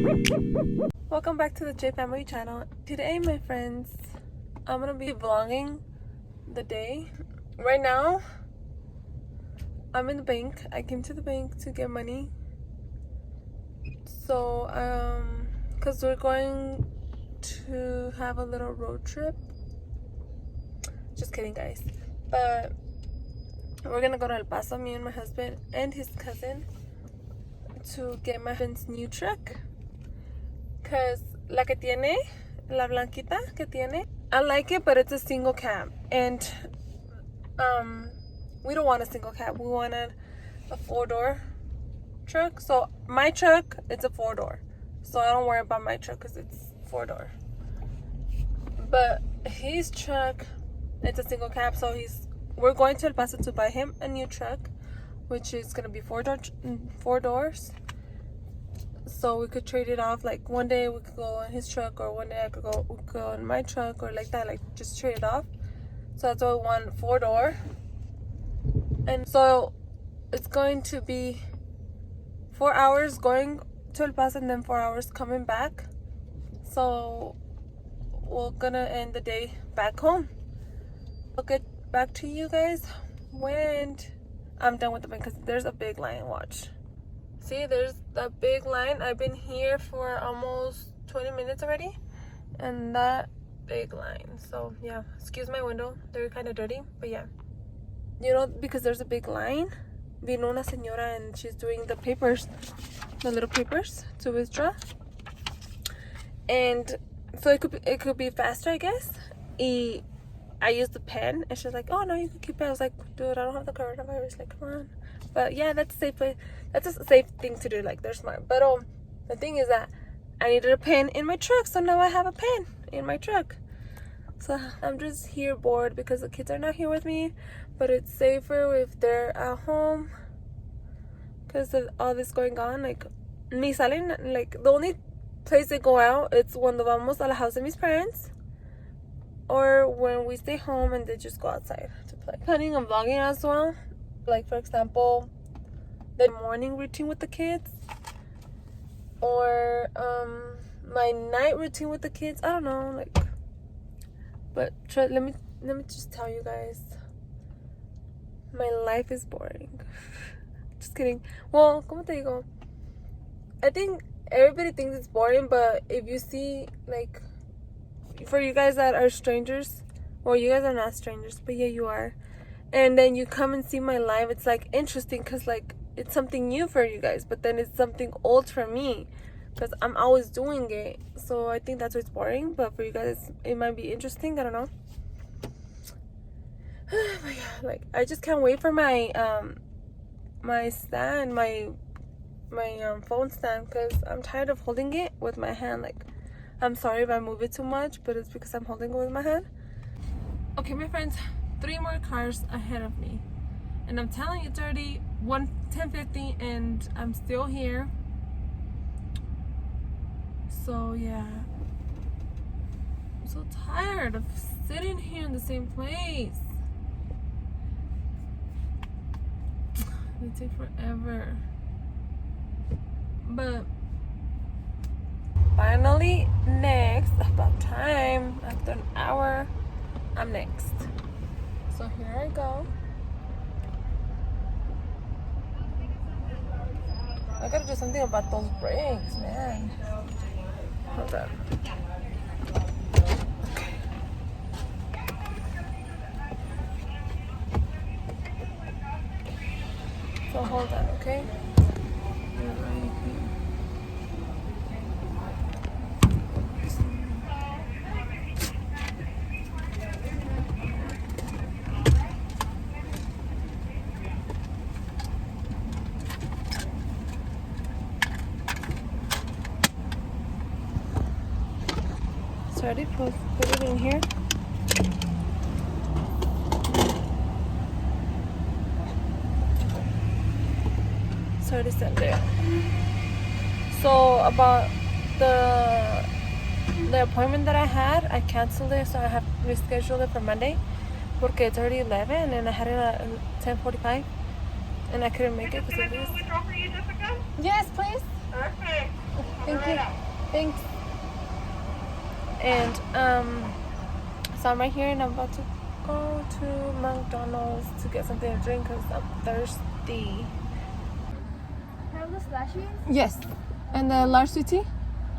Welcome back to the J Family channel. Today, my friends, I'm gonna be vlogging the day. Right now, I'm in the bank. I came to the bank to get money. So, cause we're going to have a little road trip. Just kidding, guys. But we're gonna go to El Paso, me and my husband and his cousin, to get my husband's new truck. Cause la que tiene, la blanquita que tiene, I like it, but it's a single cab, and we don't want a single cab. We wanted a 4-door truck. So my truck, it's a 4-door, so I don't worry about my truck because it's 4-door. But his truck, it's a single cab. So we're going to El Paso to buy him a new truck, which is gonna be 4 doors. So we could trade it off. Like one day we could go in his truck, or one day we could go in my truck, or like that. Like just trade it off. So that's why we want 4-door. And so it's going to be 4 hours going to El Paso and then 4 hours coming back. So we're gonna end the day back home. I'll get back to you guys when I'm done with the bank, because there's a big line. Watch. See, there's that big line. I've been here for almost 20 minutes already, and that big line. So yeah, excuse my window, they're kind of dirty, but yeah, you know, because there's a big line. Vino una señora and she's doing the papers, the little papers to withdraw, and so it could be faster, I guess. I used the pen and she's like, oh no, you can keep it. I was like, dude, I don't have the coronavirus, like come on. But yeah, that's a safe place. That's a safe thing to do. Like, they're smart. But the thing is that I needed a pen in my truck, so now I have a pen in my truck. So I'm just here bored because the kids are not here with me. But it's safer if they're at home, because of all this going on. Like, ni salen. Like, the only place they go out, it's cuando vamos a la house of mis parents, or when we stay home and they just go outside to play. Planning on vlogging as well. Like, for example, the morning routine with the kids, or my night routine with the kids. I don't know, like, but let me just tell you guys, my life is boring. Just kidding. Well, como te digo, I think everybody thinks it's boring, but if you see, like, for you guys that are strangers, well, you guys are not strangers, but yeah, you are. And then you come and see my life, it's like interesting, because like it's something new for you guys, but then it's something old for me, because I'm always doing it. So I think that's why it's boring, but for you guys it might be interesting. I don't know. But yeah, like, I just can't wait for my my stand, my phone stand, because I'm tired of holding it with my hand. Like, I'm sorry if I move it too much, but it's because I'm holding it with my hand. Okay, my friends, 3 more cars ahead of me, and I'm telling you, it's already 10:50 and I'm still here. So yeah, I'm so tired of sitting here in the same place. It takes forever, but finally, next, about time, after an hour, I'm next. So here I go. I gotta do something about those brakes, man. Hold on. Okay. So hold on, okay? Already put it in here. It's already set there. So about the appointment that I had, I canceled it, so I have to reschedule it for Monday, porque it's already 11 and I had it at 10:45 and I couldn't make it because of this. Can I for you, Jessica? Yes, please. Perfect. Thank you. Thanks. And so I'm right here and I'm about to go to McDonald's to get something to drink because I'm thirsty. Have the slushies? Yes. And the large sweet tea?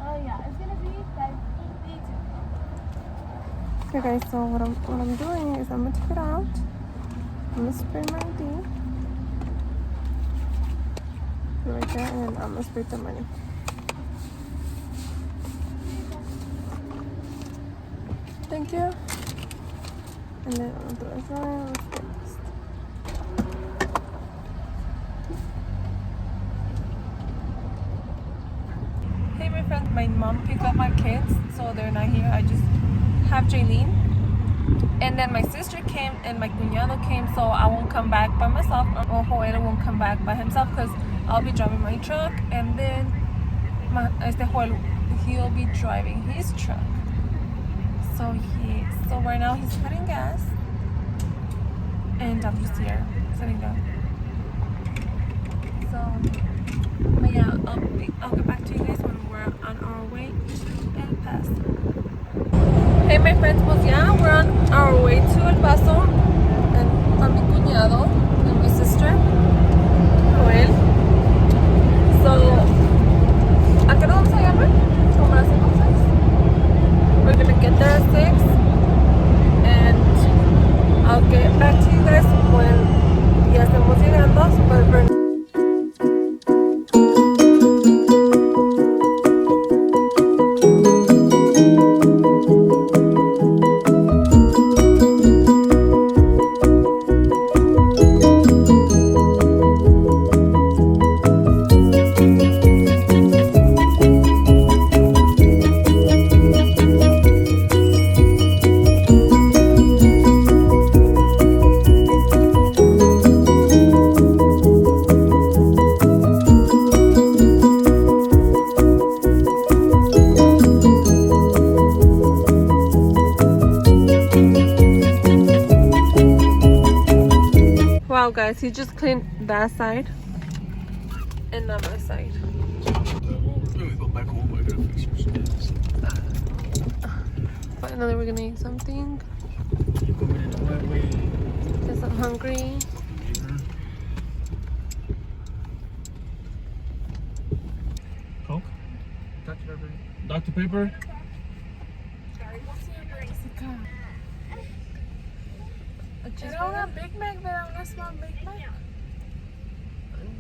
Oh yeah, it's gonna be 5.82. Okay guys, so what I'm doing is I'm gonna take it out. I'm gonna spray my ID. Right there, and then I'm gonna spray the money. Thank you. And then I'm gonna throw this on. Let's get this. Hey my friends, my mom picked up my kids, so they're not here. I just have Jaylene. And then my sister came and my cuñado came, so I won't come back by myself, or Joel won't come back by himself because I'll be driving my truck, and then Joel, he'll be driving his truck. So right now he's putting gas, and I'm just here sitting down. So, but yeah, I'll get back to you guys when we're on our way to El Paso. Hey my friends, pues yeah, we're on our way to El Paso, and I'm mi cuñado and my sister, Joel. So, ¿a qué hora vamos a llegar? Como a las 5 o 6. We're gonna get there at 6, and I'll get back to you guys when ya estemos llegando. But wow guys, he just cleaned that side and not my side. Let me go back home. I gotta fix your steps. Finally we're gonna eat something You're going in the right way. because I'm hungry. Coke? Dr. Pepper? Era una Big Mac, pero una small Big Mac.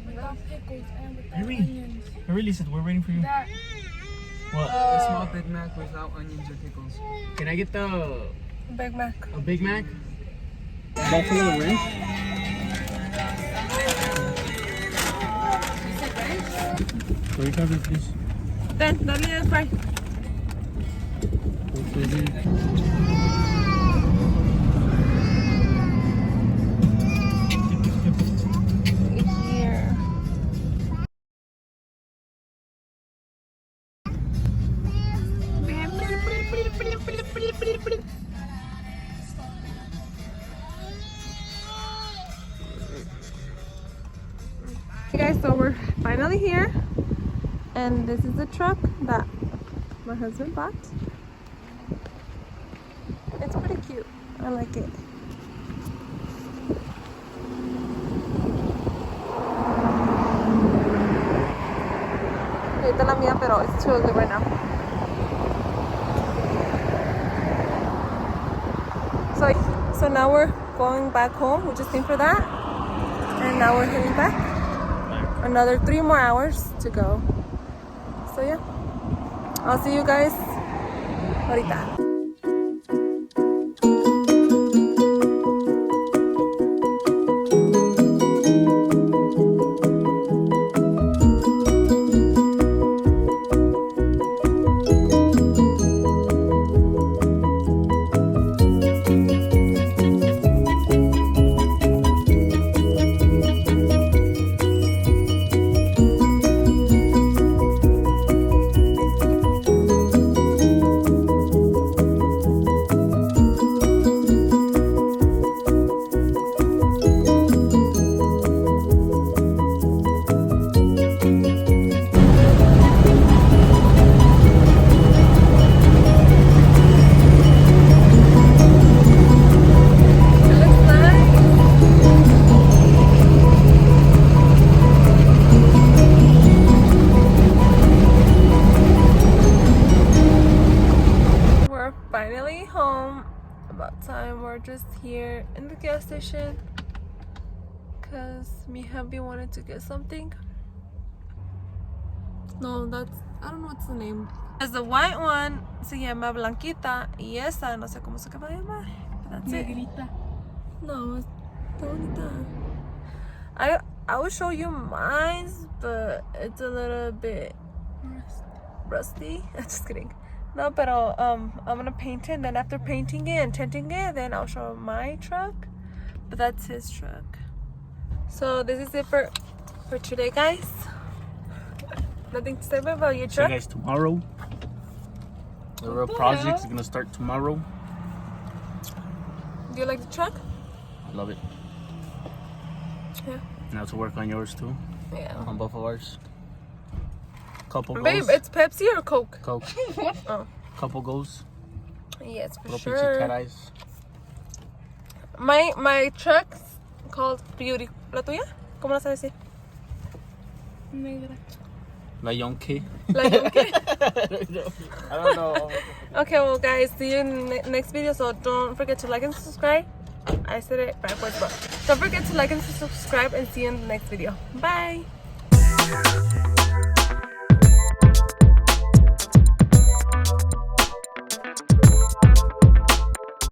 Without pickles and without Harry. onions. Harry said we're waiting for you. That, What? A small Big Mac without onions or pickles. Can I get the Big Mac. a Big Mac? Buffalo ranch? What are you talking, please? Then, dale el fry. Here. Hey guys, so we're finally here, and this is the truck that my husband bought. It's pretty cute. I like it. Esta es la mía, pero it's too ugly right now. So now we're going back home. We just came for that, and now we're heading back. Another 3 more hours to go. So yeah, I'll see you guys ahorita. just here in the gas station because mi hubby wanted to get something. No, that's, I don't know what's the name. There's the white one, se llama Blanquita, y esa, no sé cómo se va a llamar. That's it. Negrita. No, está bonita. I will show you mine, but it's a little bit rusty. Just kidding. No, pero I'm gonna paint it, and then after painting it and tinting it, then I'll show my truck. But that's his truck. So this is it for today, guys. Nothing to say about your See you truck. guys tomorrow. The real project is gonna start tomorrow. Do you like the truck? I love it. Yeah. Now to work on yours too. Yeah. On both of ours. Couple Babe, goals. it's Pepsi or Coke? Coke. Oh. Couple goals. Yes, for Little sure. pinche cat eyes. My truck's called Beauty. ¿La tuya? ¿Cómo la sabes decir? Negra. La Yonke. La Yonke? I don't know. Okay, well, guys, see you in the next video. So don't forget to like and subscribe. I said it backwards, but don't forget to like and subscribe and see you in the next video. Bye.